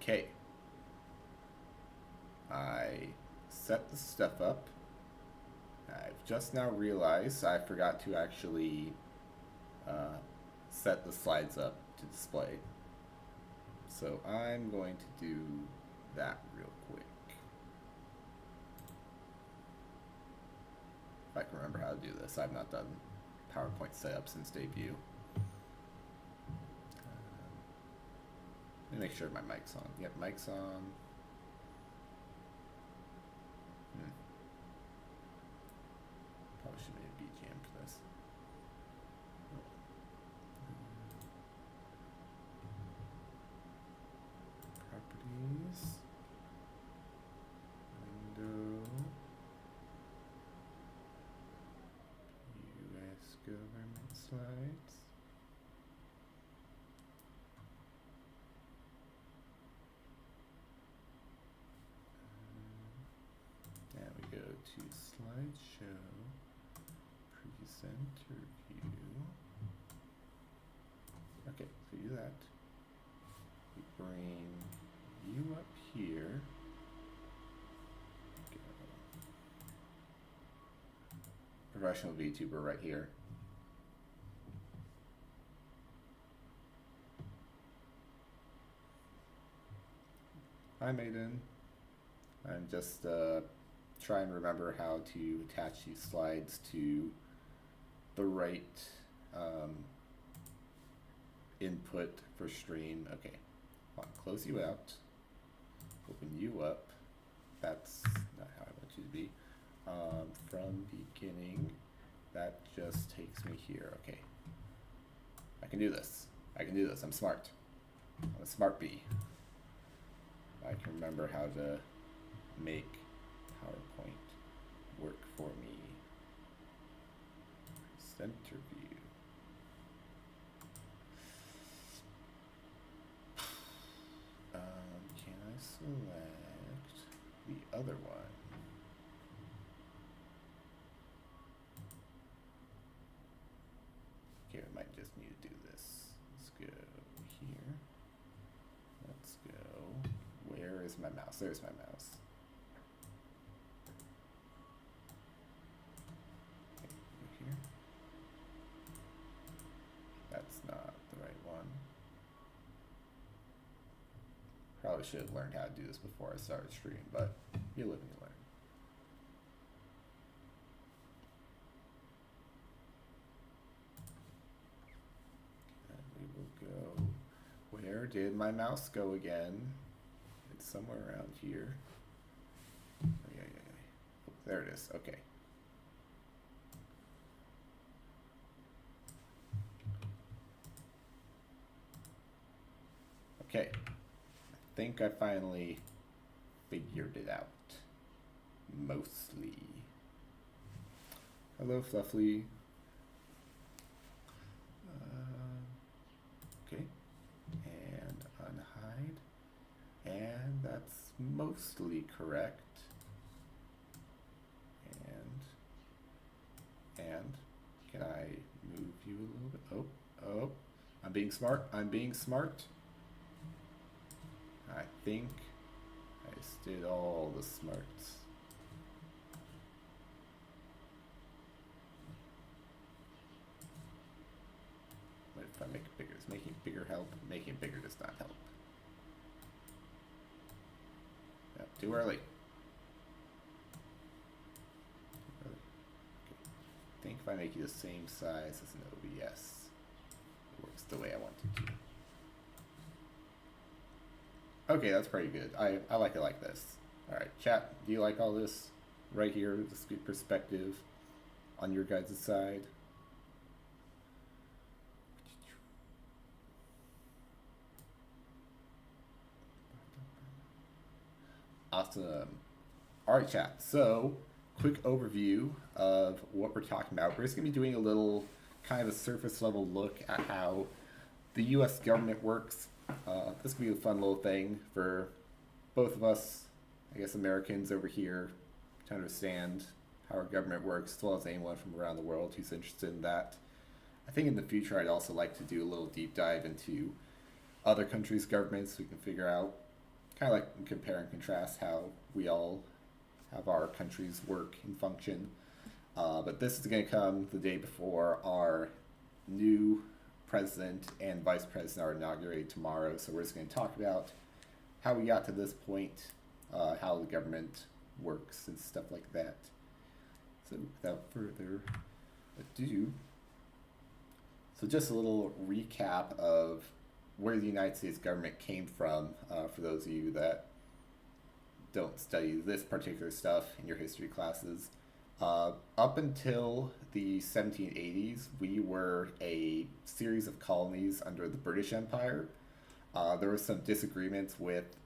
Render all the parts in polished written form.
Okay. I set the stuff up. I've just now realized I forgot to actually uh, set the slides up to display. So I'm going to do that real quick. If I can remember how to do this. I've not done PowerPoint setup since debut. Let me make sure my mic's on. Yep, mic's on. Probably should have made a BGM for this. Properties. Window. US government slides. Now we go to slideshow, presenter view. Okay, so do that. We bring you up here. Go. Professional VTuber right here. Hi, Maiden. I'm just trying to remember how to attach these slides to the right input for stream. Okay, I'll close you out, open you up. That's not how I want you to be. From beginning, that just takes me here. Okay, I can do this. I can do this. I'm smart. I'm a smart bee. I can remember how to make PowerPoint work for me. Center view. Can I select the other one? Okay, we might just need to do this. Let's go here. Let's go. Where is my mouse? There's my mouse. Okay, go here. That's not the right one. Probably should have learned how to do this before I started streaming, but you live and you learn. And we will go. Where did my mouse go again? It's somewhere around here. Oh, yeah. Oh, there it is. Okay. Okay. I think I finally figured it out. Mostly. Hello, Fluffly. Okay. And unhide. And that's mostly correct. And can I move you a little bit? Oh, I'm being smart. I'm being smart. I think I just did all the smarts. What if I make it bigger? Does making it bigger help? Making it bigger does not help. Yep, too early. Okay. I think if I make you the same size as an OBS, it works the way I want it to. Okay, that's pretty good. I like it like this. All right, chat, do you like all this right here, this good perspective on your guys' side? Awesome. All right, chat. So, quick overview of what we're talking about. We're just going to be doing a little kind of a surface level look at how the US government works. This could be a fun little thing for both of us, I guess Americans over here, to understand how our government works, as well as anyone from around the world who's interested in that. I think in the future I'd also like to do a little deep dive into other countries' governments so we can figure out kind of like compare and contrast how we all have our countries work and function. But this is going to come the day before our new president and vice president are inaugurated tomorrow. So we're just going to talk about how we got to this point, how the government works and stuff like that. So without further ado, so just a little recap of where the United States government came from for those of you that don't study this particular stuff in your history classes. Up until the 1780s, we were a series of colonies under the British Empire. There were some disagreements with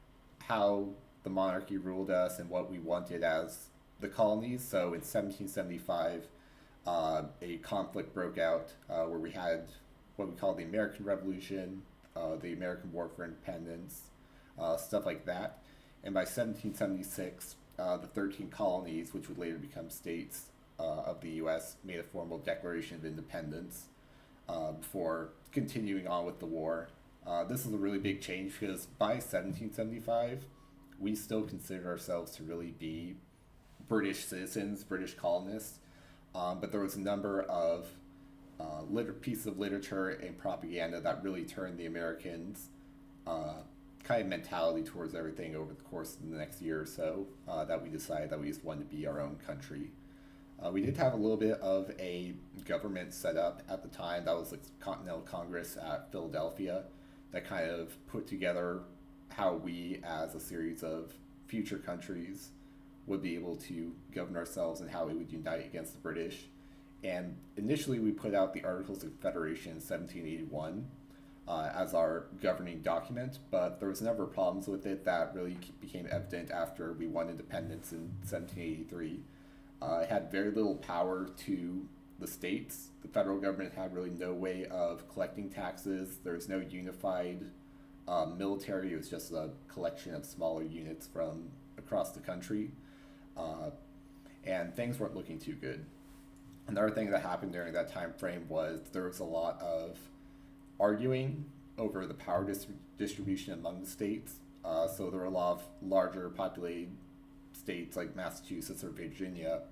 how the monarchy ruled us and what we wanted as the colonies. So in 1775, a conflict broke out where we had what we call the American Revolution, the American War for Independence, stuff like that. And by 1776, the 13 colonies, which would later become states of the U.S., made a formal Declaration of Independence before continuing on with the war. This is a really big change because by 1775, we still considered ourselves to really be British citizens, British colonists, but there was a number of pieces of literature and propaganda that really turned the Americans' kind of mentality towards everything over the course of the next year or so, that we decided that we just wanted to be our own country. We did have a little bit of a government set up at the time. That was the Continental Congress at Philadelphia that kind of put together how we, as a series of future countries, would be able to govern ourselves and how we would unite against the British. And initially we put out the Articles of Confederation in 1781 as our governing document, but there was a number of problems with it that really became evident after we won independence in 1783. It had very little power to the states. The federal government had really no way of collecting taxes. There was no unified military. It was just a collection of smaller units from across the country. And things weren't looking too good. Another thing that happened during that time frame was there was a lot of arguing over the power distribution among the states. So there were a lot of larger populated states like Massachusetts or Virginia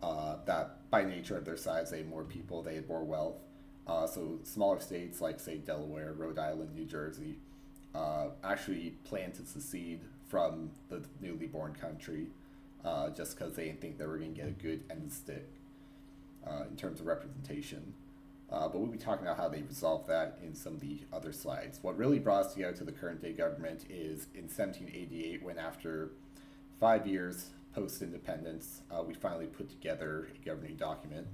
that by nature of their size, they had more people, they had more wealth. So smaller states like, say, Delaware, Rhode Island, New Jersey, actually planned to secede from the newly born country just because they didn't think they were going to get a good end of the stick in terms of representation. But we'll be talking about how they resolved that in some of the other slides. What really brought us together to the current day government is in 1788, when after 5 years post-independence, we finally put together a governing document.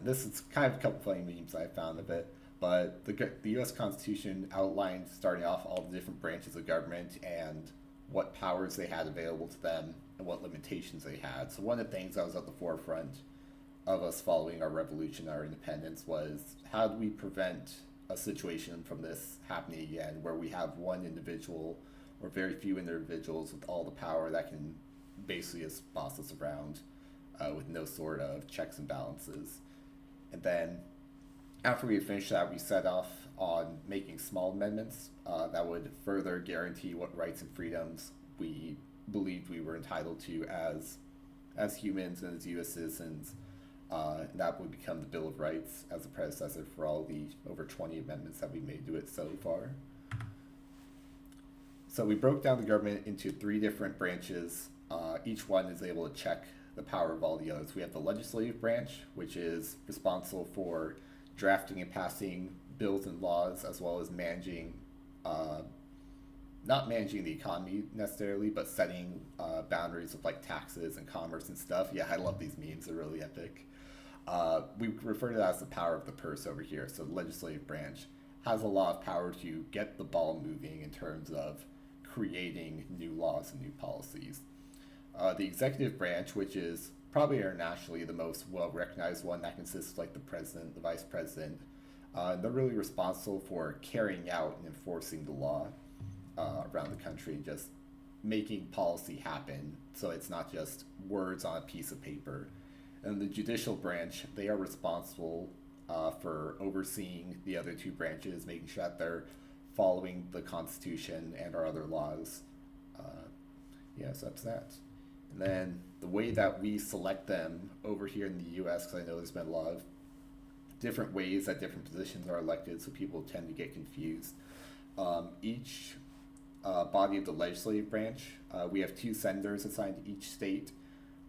This is kind of a couple funny memes I found of it, but the U.S. Constitution outlined, starting off, all the different branches of government and what powers they had available to them and what limitations they had. So one of the things that was at the forefront of us following our revolution, our independence, was how do we prevent a situation from this happening again, where we have one individual or very few individuals with all the power that can basically just boss us around with no sort of checks and balances. And then after we finished that, we set off on making small amendments that would further guarantee what rights and freedoms we believed we were entitled to as humans and as U.S. citizens. And that would become the Bill of Rights as a predecessor for all the over 20 amendments that we made to it so far. So we broke down the government into 3 different branches. Each one is able to check the power of all the others. We have the legislative branch, which is responsible for drafting and passing bills and laws, as well as managing, not managing the economy necessarily, but setting boundaries of like taxes and commerce and stuff. Yeah, I love these memes, they're really epic. We refer to that as the power of the purse over here. So the legislative branch has a lot of power to get the ball moving in terms of creating new laws and new policies. The executive branch, which is probably internationally the most well-recognized one, that consists of like the president, the vice president. They're really responsible for carrying out and enforcing the law around the country, just making policy happen, so it's not just words on a piece of paper. And the judicial branch, they are responsible for overseeing the other 2 branches, making sure that they're following the Constitution and our other laws. Yeah, so that's that. And then the way that we select them over here in the US, because I know there's been a lot of different ways that different positions are elected, so people tend to get confused. Each body of the legislative branch, we have 2 senators assigned to each state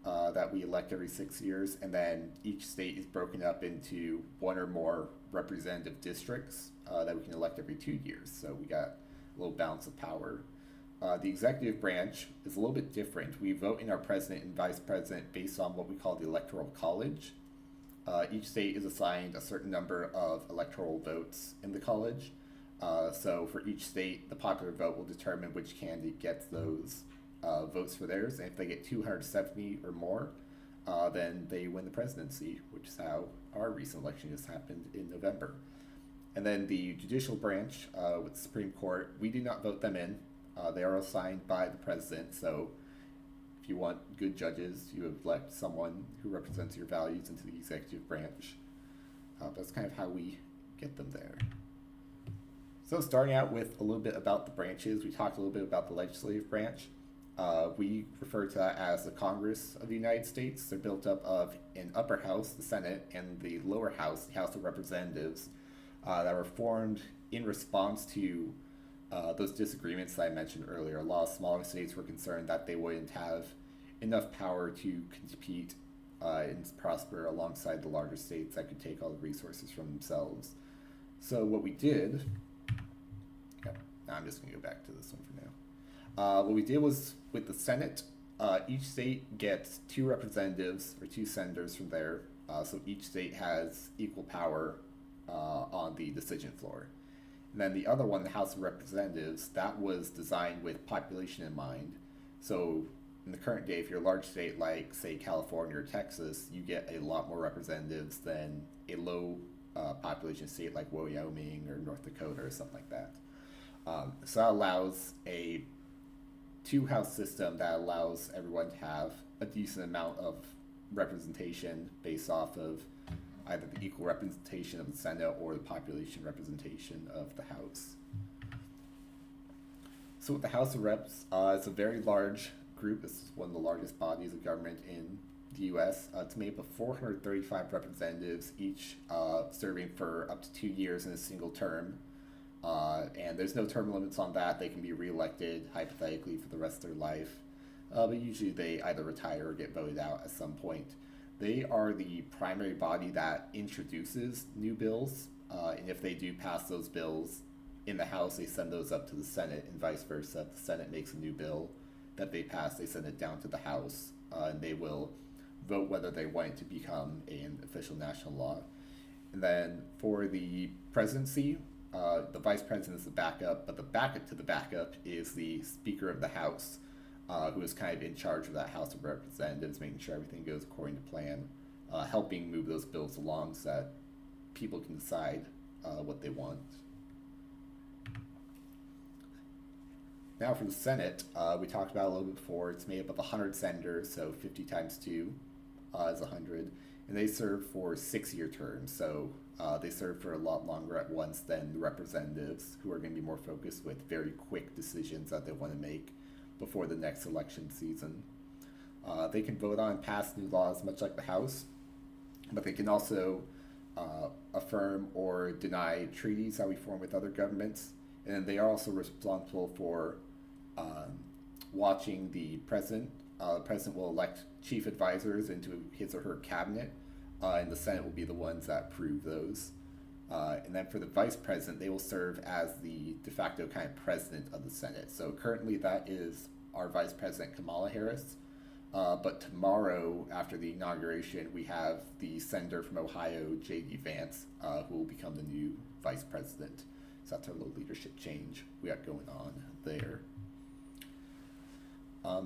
that we elect every 6 years, and then each state is broken up into 1 or more representative districts that we can elect every 2 years. So we got a little balance of power. The executive branch is a little bit different. We vote in our president and vice president based on what we call the electoral college. Each state is assigned a certain number of electoral votes in the college. So for each state, the popular vote will determine which candidate gets those votes for theirs. And if they get 270 or more, then they win the presidency, which is how our recent election just happened in November. And then the judicial branch with the Supreme Court, we do not vote them in. They are assigned by the president. So if you want good judges, you elect someone who represents your values into the executive branch. That's kind of how we get them there. So starting out with a little bit about the branches, we talked a little bit about the legislative branch. We refer to that as the Congress of the United States. They're built up of an upper house, the Senate, and the lower house, the House of Representatives, that were formed in response to those disagreements that I mentioned earlier. A lot of smaller states were concerned that they wouldn't have enough power to compete and prosper alongside the larger states that could take all the resources from themselves. So what we did, I'm just going to go back to this one for now. What we did was with the Senate, each state gets 2 representatives or 2 senators from there. So each state has equal power on the decision floor. And then the other one, the House of Representatives, that was designed with population in mind. So in the current day, if you're a large state like, say, California or Texas, you get a lot more representatives than a low population state like Wyoming or North Dakota or something like that. So that allows a 2-house system that allows everyone to have a decent amount of representation based off of either the equal representation of the Senate or the population representation of the House. So with the House of Reps, it's a very large group. This is one of the largest bodies of government in the U.S. It's made up of 435 representatives, each serving for up to 2 years in a single term. And there's no term limits on that. They can be reelected hypothetically for the rest of their life. But usually they either retire or get voted out at some point. They are the primary body that introduces new bills, and if they do pass those bills in the House, they send those up to the Senate, and vice versa. If the Senate makes a new bill that they pass, they send it down to the House, and they will vote whether they want it to become an official national law. And then for the presidency, the vice president is the backup, but the backup to the backup is the Speaker of the House, who is kind of in charge of that House of Representatives, making sure everything goes according to plan, helping move those bills along so that people can decide what they want. Now for the Senate, we talked about it a little bit before. It's made up of 100 senators, so 50 times 2 is 100, and they serve for 6-year terms, so they serve for a lot longer at once than the representatives, who are going to be more focused with very quick decisions that they want to make before the next election season. They can vote on and pass new laws much like the House, but they can also affirm or deny treaties that we form with other governments, and they are also responsible for watching the president. The president will elect chief advisors into his or her cabinet, and the Senate will be the ones that approve those. And then for the vice president, they will serve as the de facto kind of president of the Senate. So currently that is our vice president, Kamala Harris. But tomorrow, after the inauguration, we have the senator from Ohio, J.D. Vance, who will become the new vice president. So that's our little leadership change we got going on there.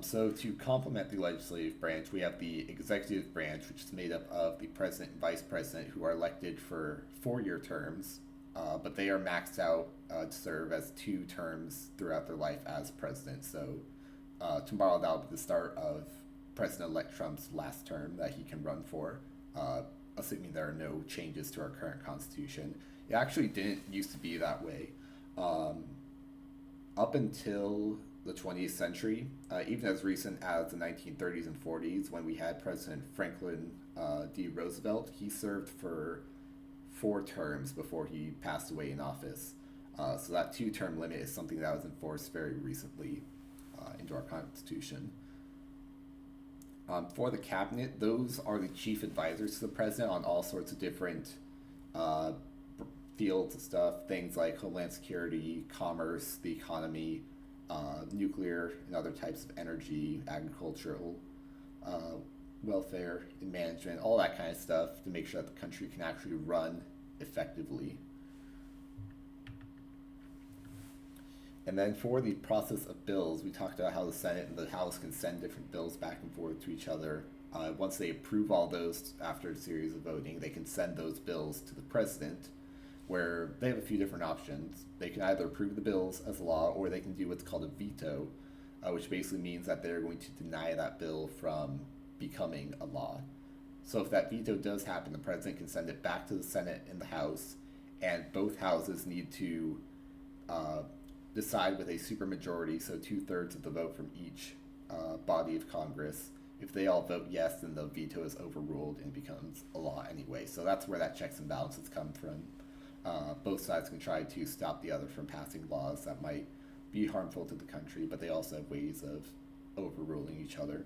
So to complement the legislative branch, we have the executive branch, which is made up of the president and vice president, who are elected for 4-year terms, but they are maxed out to serve as 2 terms throughout their life as president. So tomorrow that'll be the start of President-elect Trump's last term that he can run for, assuming there are no changes to our current constitution. It actually didn't used to be that way. up until the 20th century, even as recent as the 1930s and 40s, when we had President Franklin D. Roosevelt, he served for 4 terms before he passed away in office. So that 2-term limit is something that was enforced very recently into our Constitution. For the cabinet, those are the chief advisors to the president on all sorts of different uh, fields of stuff, things like homeland security, commerce, the economy, nuclear and other types of energy, agricultural, uh, welfare and management, all that kind of stuff to make sure that the country can actually run effectively. And then for the process of bills, we talked about how the Senate and the House can send different bills back and forth to each other. Once they approve all those after a series of voting, they can send those bills to the president, where they have a few different options. They can either approve the bills as law, or they can do what's called a veto, which basically means that they're going to deny that bill from becoming a law. So if that veto does happen, the president can send it back to the Senate and the House, and both houses need to uh, decide with a supermajority, so 2/3 of the vote from each body of Congress. If they all vote yes, then the veto is overruled and becomes a law anyway. So that's where that checks and balances come from. Both sides can try to stop the other from passing laws that might be harmful to the country, but they also have ways of overruling each other.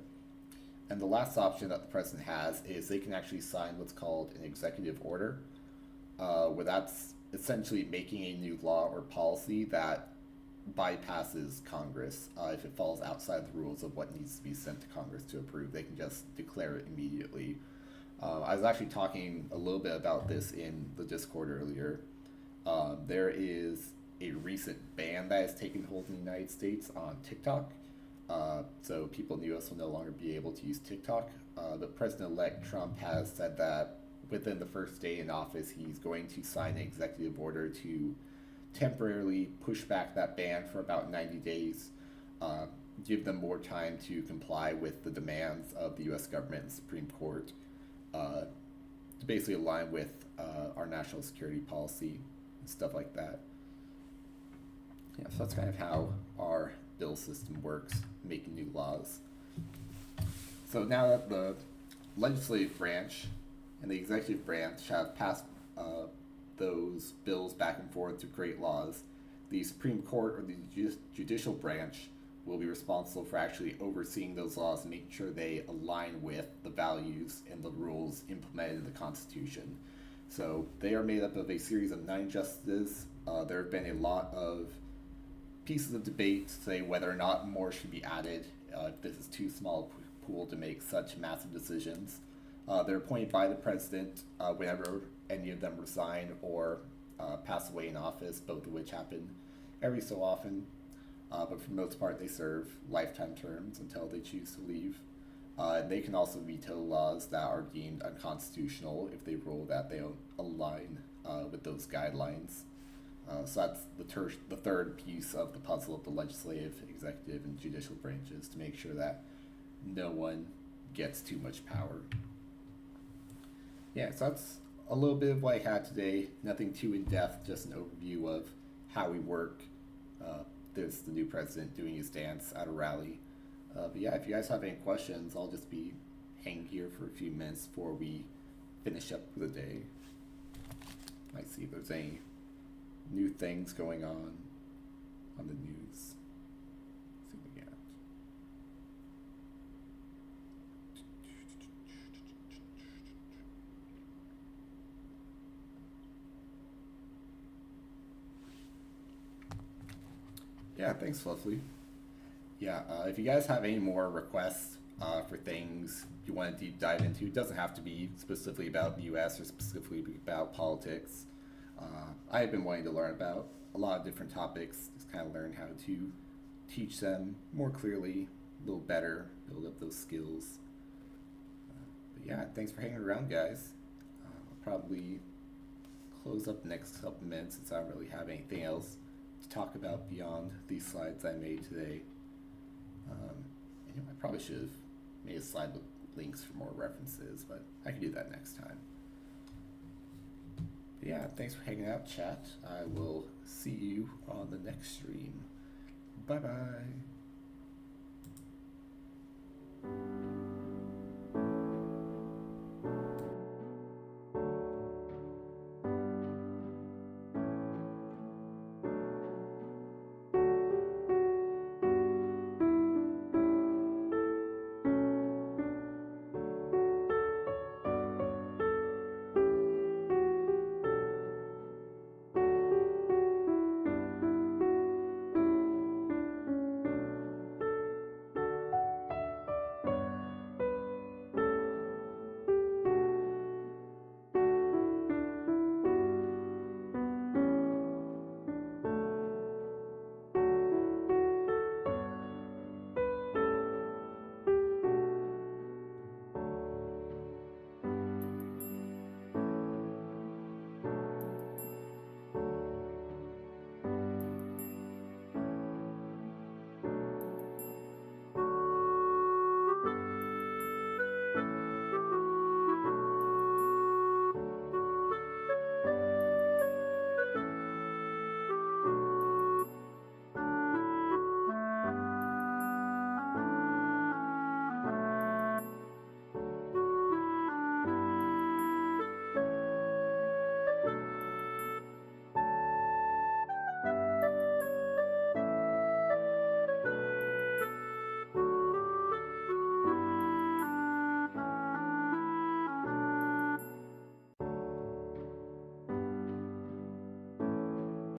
And the last option that the president has is they can actually sign what's called an executive order, where that's essentially making a new law or policy that bypasses Congress. If it falls outside the rules of what needs to be sent to Congress to approve, they can just declare it immediately. I was actually talking a little bit about this in the Discord earlier. There is a recent ban that has taken hold in the United States on TikTok. So people in the US will no longer be able to use TikTok. But President-elect Trump has said that within the first day in office, he's going to sign an executive order to temporarily push back that ban for about 90 days, give them more time to comply with the demands of the US government and Supreme Court, to basically align with our national security policy and stuff like that. Yeah, so that's kind of how our bill system works, making new laws. So now that the legislative branch and the executive branch have passed those bills back and forth to create laws, the Supreme Court or the judicial branch will be responsible for actually overseeing those laws and making sure they align with the values and the rules implemented in the Constitution. So they are made up of a series of 9 justices. There have been a lot of pieces of debate to say whether or not more should be added, if this is too small a pool to make such massive decisions. They're appointed by the president whenever any of them resign or pass away in office, both of which happen every so often. But for the most part, they serve lifetime terms until they choose to leave. They can also veto laws that are deemed unconstitutional if they rule that they don't align with those guidelines. So that's the third piece of the puzzle of the legislative, executive, and judicial branches, to make sure that no one gets too much power. Yeah, so that's a little bit of what I had today. Nothing too in-depth, just an overview of how we work. There's the new president doing his dance at a rally. But yeah, if you guys have any questions, I'll just be hanging here for a few minutes before we finish up for the day. Might see if there's any new things going on the news. Let's see what we got. Yeah, thanks, Leslie. Yeah, if you guys have any more requests for things you want to deep dive into, it doesn't have to be specifically about the U.S. or specifically about politics. I have been wanting to learn about a lot of different topics, just kind of learn how to teach them more clearly, a little better, build up those skills. But yeah, thanks for hanging around, guys. I'll probably close up the next couple minutes since I don't really have anything else to talk about beyond these slides I made today. I probably should have made a slide with links for more references, but I can do that next time. But yeah, thanks for hanging out, chat. I will see you on the next stream. Bye bye.